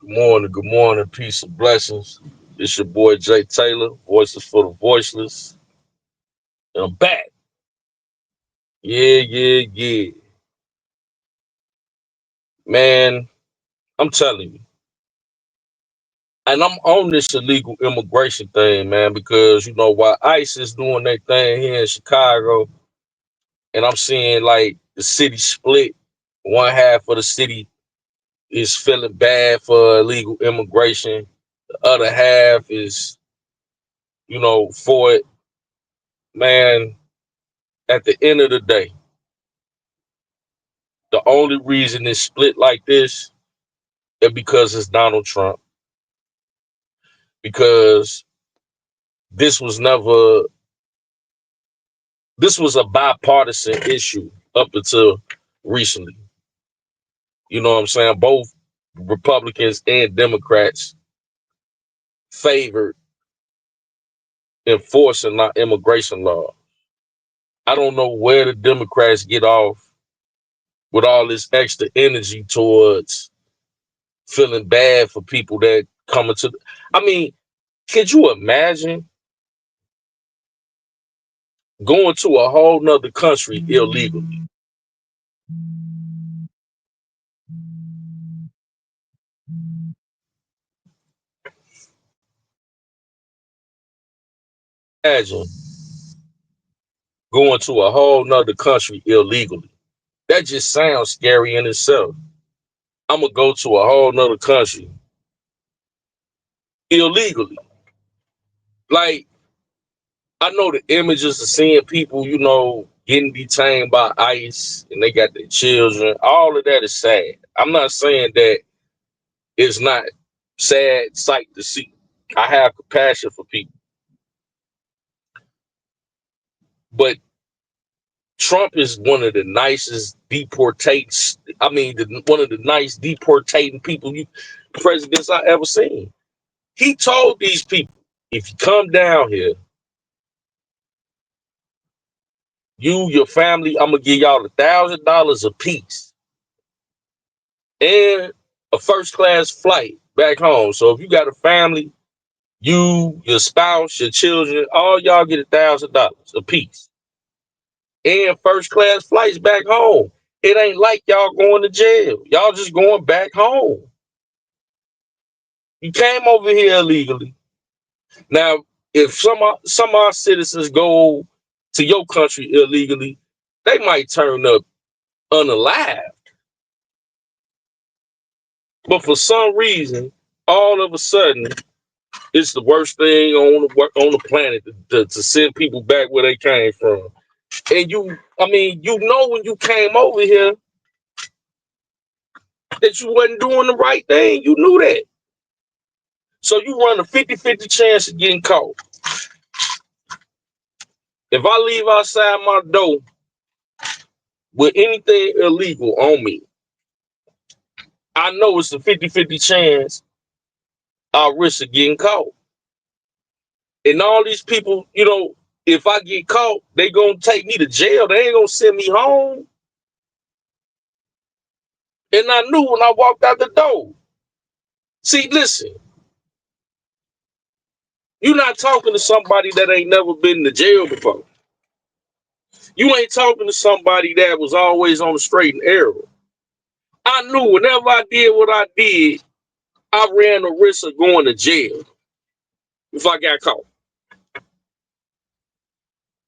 Good morning, peace and blessings. It's your boy Jay Taylor, Voices for the Voiceless. And I'm back. Yeah. Man, I'm telling you. And I'm on this illegal immigration thing, man, because you know why ICE is doing their thing here in Chicago, and I'm seeing like the city split. One half of the city is feeling bad for illegal immigration. The other half is, for it. Man, at the end of the day, the only reason it's split like this is because it's Donald Trump. Because this was never this was a bipartisan issue up until recently. You know what I'm saying? Both Republicans and Democrats favored enforcing our immigration law. I don't know where the Democrats get off with all this extra energy towards feeling bad for people that come into. I mean, could you imagine going to a whole nother country illegally? Imagine going to a whole nother country illegally. That just sounds scary in itself. I'm gonna go to a whole nother country illegally. Like, I know the images of seeing people, getting detained by ICE and they got their children. All of that is sad. I'm not saying that it's not sad sight to see. I have compassion for people, but Trump is one of the nicest deportates. I mean, one of the nice deportating people presidents I ever seen. He told these people, if you come down here, your family, I'm gonna give y'all $1,000 a piece and a first class flight back home. So if you got a family, your spouse, your children, all y'all get $1,000 a piece and first class flights back home. It ain't like y'all going to jail. Y'all just going back home. You came over here illegally. Now, if some of our citizens go to your country illegally, they might turn up unalive. But for some reason, all of a sudden, it's the worst thing on the planet to send people back where they came from. And when you came over here that you wasn't doing the right thing. You knew that. So you run a 50-50 chance of getting caught. If I leave outside my door with anything illegal on me, I know it's a 50-50 chance I'll risk of getting caught. And all these people, if I get caught, they gonna take me to jail. They ain't gonna send me home. And I knew when I walked out the door. See, listen, you're not talking to somebody that ain't never been to jail before. You ain't talking to somebody that was always on the straight and narrow. I knew whenever I did what I did, I ran the risk of going to jail if I got caught.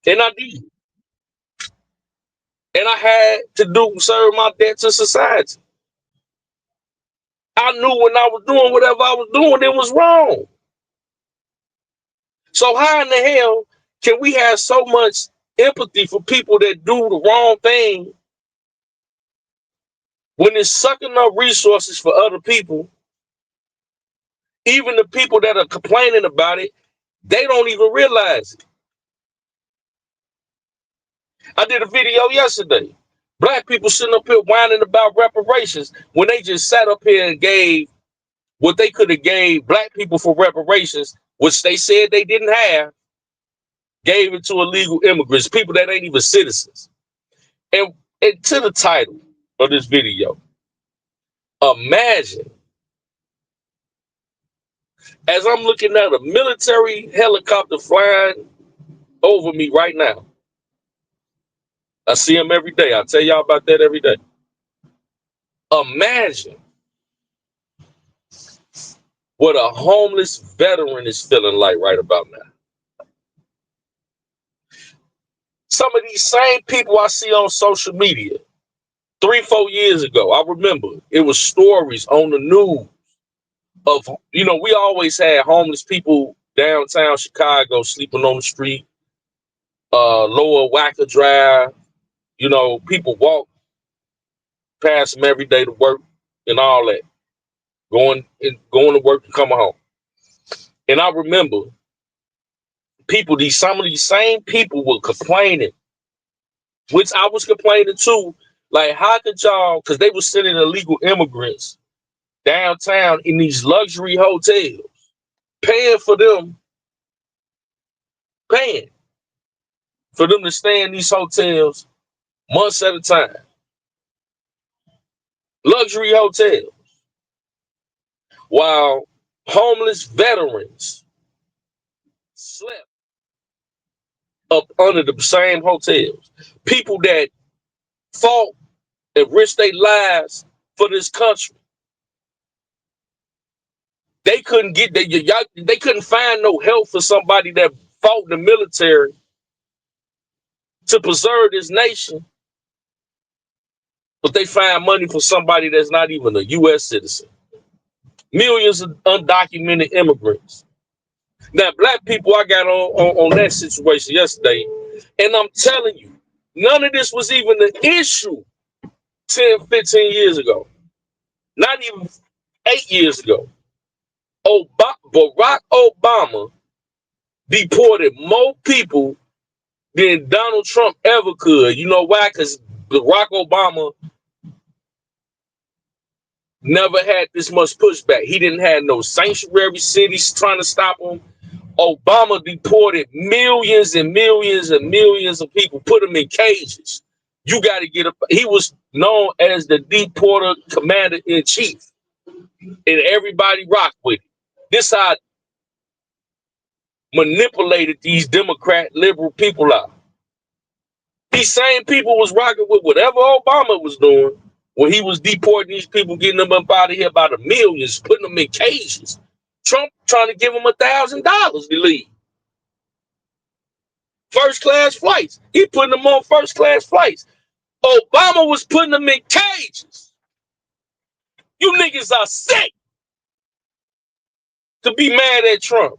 And I did. And I had to serve my debt to society. I knew when I was doing whatever I was doing, it was wrong. So how in the hell can we have so much empathy for people that do the wrong thing when it's sucking up resources for other people? Even the people that are complaining about it, they don't even realize it. I did a video yesterday. Black people sitting up here whining about reparations when they just sat up here and gave what they could have gave black people for reparations, which they said they didn't have, gave it to illegal immigrants, people that ain't even citizens. And to the title of this video, imagine As I'm looking at a military helicopter flying over me right now, I see them every day. I tell y'all about that every day. Imagine what a homeless veteran is feeling like right about now. Some of these same people I see on social media 3-4 years ago, I remember it was stories on the news of, we always had homeless people downtown Chicago sleeping on the street, Lower Wacker Drive. People walk past them every day to work and all that, going to work and coming home. And I remember some of these same people were complaining, which I was complaining too. Like, how could y'all? Because they were sending illegal immigrants downtown in these luxury hotels, paying for them, paying for them to stay in these hotels months at a time. Luxury hotels, while homeless veterans slept up under the same hotels. People that fought and risked their lives for this country. They couldn't they couldn't find no help for somebody that fought in the military to preserve this nation, but they find money for somebody that's not even a U.S. citizen. Millions of undocumented immigrants. Now, black people, I got on that situation yesterday, and I'm telling you, none of this was even an issue 10, 15 years ago. Not even 8 years ago. Barack Obama deported more people than Donald Trump ever could. You know why? Because Barack Obama never had this much pushback. He didn't have no sanctuary cities trying to stop him. Obama deported millions and millions and millions of people, put them in cages. You got to get up. He was known as the deporter commander in chief, and everybody rocked with it. This how manipulated these Democrat liberal people out. These same people was rocking with whatever Obama was doing when he was deporting these people, getting them up out of here by the millions, putting them in cages. Trump trying to give them $1,000 to leave. First class flights. He putting them on first class flights. Obama was putting them in cages. You niggas are sick to be mad at Trump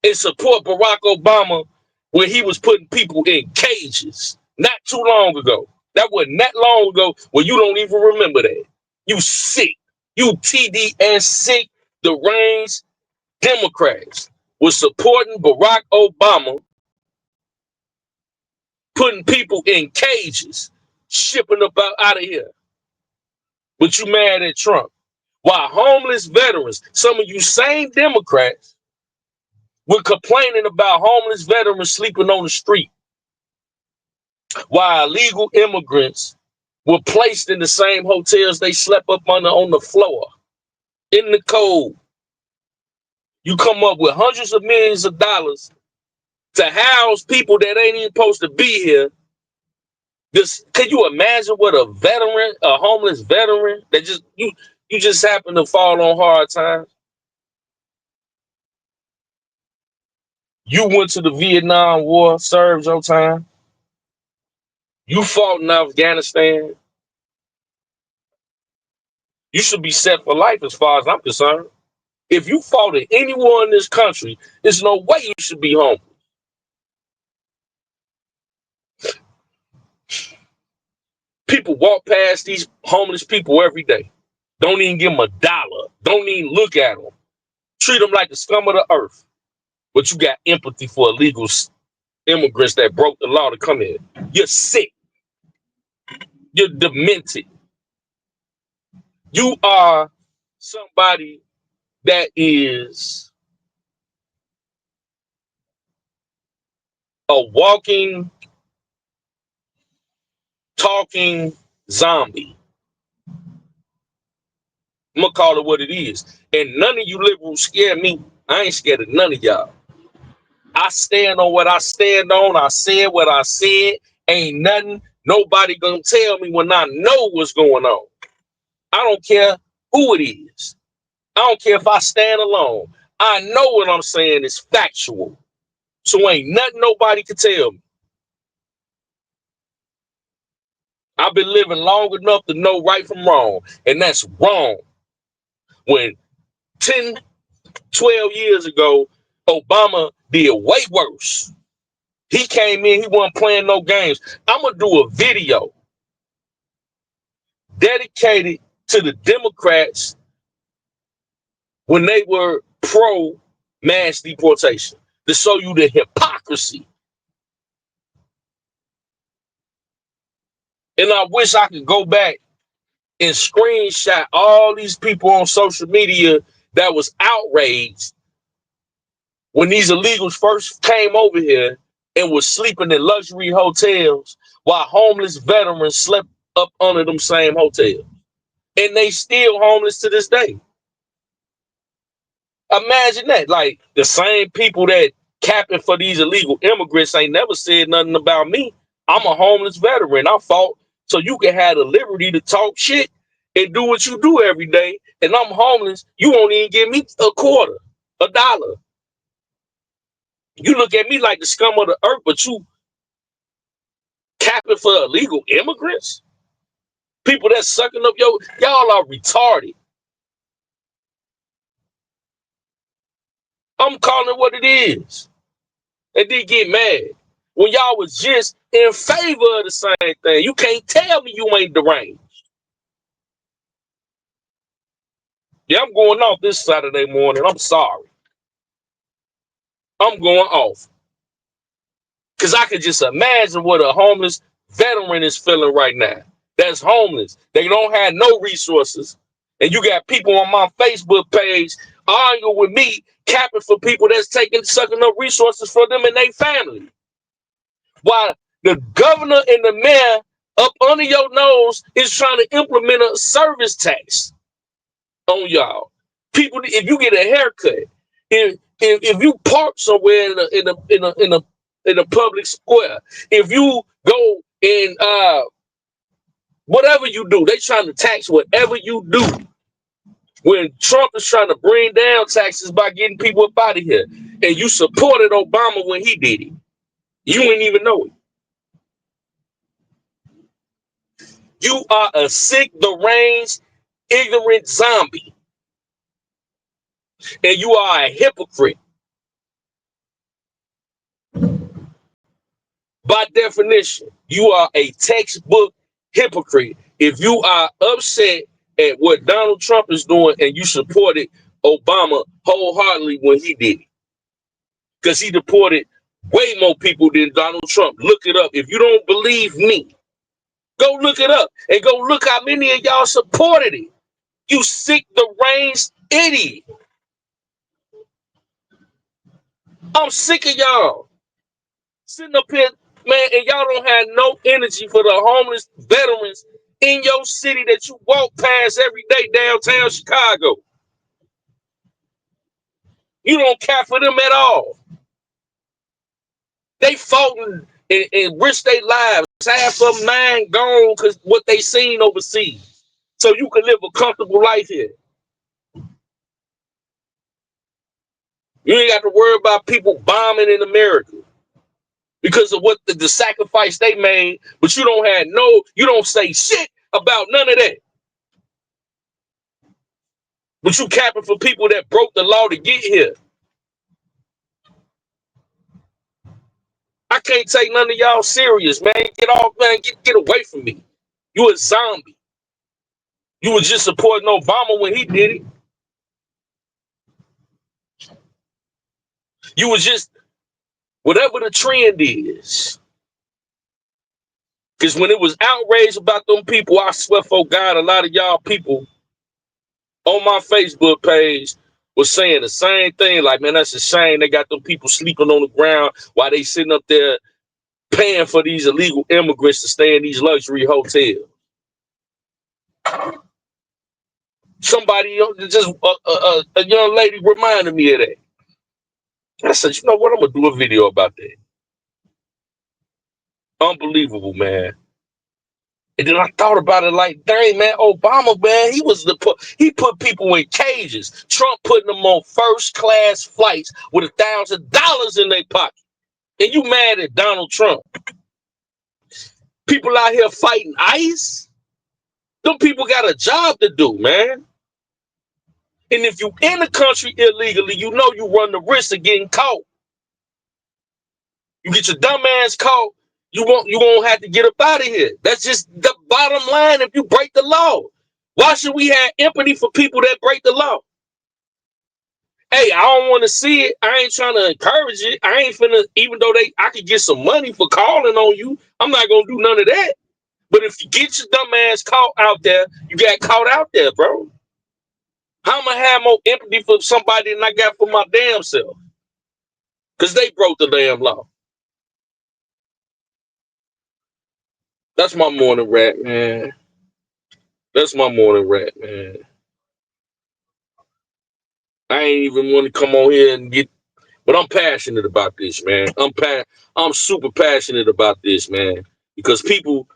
and support Barack Obama when he was putting people in cages not too long ago. That wasn't that long ago when you don't even remember that. You sick. You TDS sick, deranged Democrats was supporting Barack Obama, putting people in cages, shipping them out of here. But you mad at Trump. While homeless veterans, some of you same Democrats, were complaining about homeless veterans sleeping on the street, while illegal immigrants were placed in the same hotels they slept up on the floor, in the cold. You come up with hundreds of millions of dollars to house people that ain't even supposed to be here. Can you imagine what a homeless veteran that you just happen to fall on hard times? You went to the Vietnam War, served your time. You fought in Afghanistan. You should be set for life as far as I'm concerned. If you fought in any war in this country, there's no way you should be home. People walk past these homeless people every day. Don't even give them $1. Don't even look at them. Treat them like the scum of the earth. But you got empathy for illegal immigrants that broke the law to come in. You're sick. You're demented. You are somebody that is a walking, talking zombie. I'm gonna call it what it is. And none of you liberals scare me. I ain't scared of none of y'all. I stand on what I stand on. I said what I said. Ain't nothing nobody gonna tell me when I know what's going on. I don't care who it is. I don't care if I stand alone. I know what I'm saying is factual. So ain't nothing nobody can tell me. I've been living long enough to know right from wrong. And that's wrong. When 10, 12 years ago, Obama did way worse. He came in, he wasn't playing no games. I'm going to do a video dedicated to the Democrats when they were pro mass deportation to show you the hypocrisy. And I wish I could go back and screenshot all these people on social media that was outraged when these illegals first came over here and was sleeping in luxury hotels while homeless veterans slept up under them same hotels. And they still homeless to this day. Imagine that. Like, the same people that capping for these illegal immigrants ain't never said nothing about me. I'm a homeless veteran. I fought so you can have the liberty to talk shit and do what you do every day. And I'm homeless. You won't even give me a quarter, $1. You look at me like the scum of the earth, but you capping for illegal immigrants? People that's sucking up y'all are retarded. I'm calling it what it is. And then get mad when y'all was just in favor of the same thing. You can't tell me you ain't deranged. Yeah, I'm going off this Saturday morning. I'm sorry. I'm going off. Because I can just imagine what a homeless veteran is feeling right now. That's homeless. They don't have no resources. And you got people on my Facebook page arguing with me, capping for people that's sucking up resources for them and their family. While the governor and the mayor up under your nose is trying to implement a service tax on y'all. People, if you get a haircut, if you park somewhere in a public square, if you go in whatever you do, they trying to tax whatever you do. When Trump is trying to bring down taxes by getting people up out of here, and you supported Obama when he did it, you ain't even know it. You are a sick, deranged, ignorant zombie. And you are a hypocrite. By definition, you are a textbook hypocrite. If you are upset at what Donald Trump is doing and you supported Obama wholeheartedly when he did it, because he deported way more people than Donald Trump. Look it up. If you don't believe me, go look it up and go look how many of y'all supported it. You sick, deranged idiot. I'm sick of y'all sitting up here, man, and y'all don't have no energy for the homeless veterans in your city that you walk past every day downtown Chicago. You don't care for them at all. They fought and risked their lives. Half of them nine gone because what they seen overseas. So you can live a comfortable life here. You ain't got to worry about people bombing in America because of what the sacrifice they made, but you don't say shit about none of that. But you capping for people that broke the law to get here. I can't take none of y'all serious, man. Get off, man. Get away from me. You a zombie. You was just supporting Obama when he did it. You was just whatever the trend is. Because when it was outrage about them people, I swear for God, a lot of y'all people on my Facebook page was saying the same thing. Like, man, that's a shame. They got them people sleeping on the ground while they sitting up there paying for these illegal immigrants to stay in these luxury hotels. Somebody just a young lady reminded me of that. I said, you know what? I'm gonna do a video about that. Unbelievable, man. And then I thought about it like, dang, man, Obama, man, he put people in cages. Trump putting them on first class flights with $1,000 in their pocket. And you mad at Donald Trump? People out here fighting ICE. Them people got a job to do, man. And if you in the country illegally, you know you run the risk of getting caught. You get your dumb ass caught, you won't have to get up out of here. That's just the bottom line if you break the law. Why should we have empathy for people that break the law? Hey, I don't want to see it. I ain't trying to encourage it. I ain't finna, even though I could get some money for calling on you, I'm not gonna do none of that. But if you get your dumb ass caught out there, you got caught out there, bro. How am I have more empathy for somebody than I got for my damn self? Because they broke the damn law. That's my morning rant, man. That's my morning rant, man. I ain't even want to come on here and get, but I'm passionate about this, man. I'm super passionate about this, man. Because people,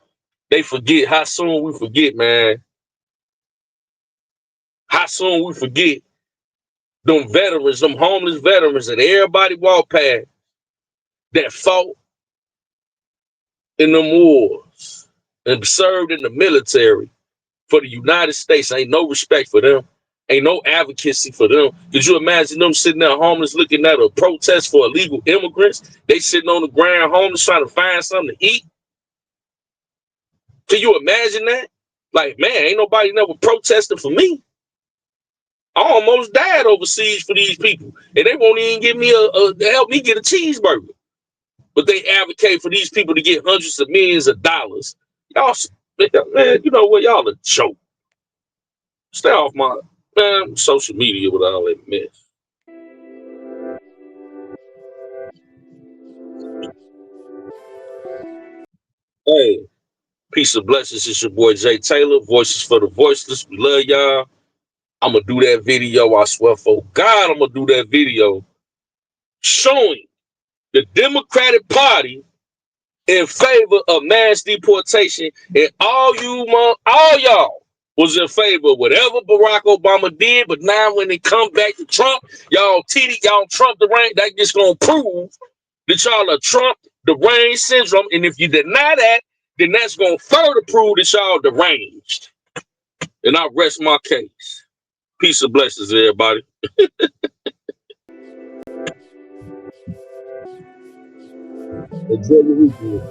they forget how soon we forget, man. How soon we forget them veterans, them homeless veterans that everybody walked past that fought in them wars and served in the military for the United States. Ain't no respect for them. Ain't no advocacy for them. Could you imagine them sitting there homeless looking at a protest for illegal immigrants? They sitting on the ground homeless trying to find something to eat. Can you imagine that? Like, man, ain't nobody never protested for me. I almost died overseas for these people. And they won't even give me help me get a cheeseburger. But they advocate for these people to get hundreds of millions of dollars. Y'all, man, you know what? Y'all a joke. Stay off my social media with all that mess. Hey, peace and blessings. It's your boy Jay Taylor. Voices for the voiceless. We love y'all. I'm gonna do that video. I swear for God, I'm gonna do that video showing the Democratic Party in favor of mass deportation, and all y'all was in favor of whatever Barack Obama did. But now when it come back to Trump, y'all Trump the reign. That just gonna prove that y'all are Trump the reign syndrome. And if you deny that, then that's gonna further prove that y'all deranged. And I rest my case. Peace and blessings, everybody. Enjoy your weekend.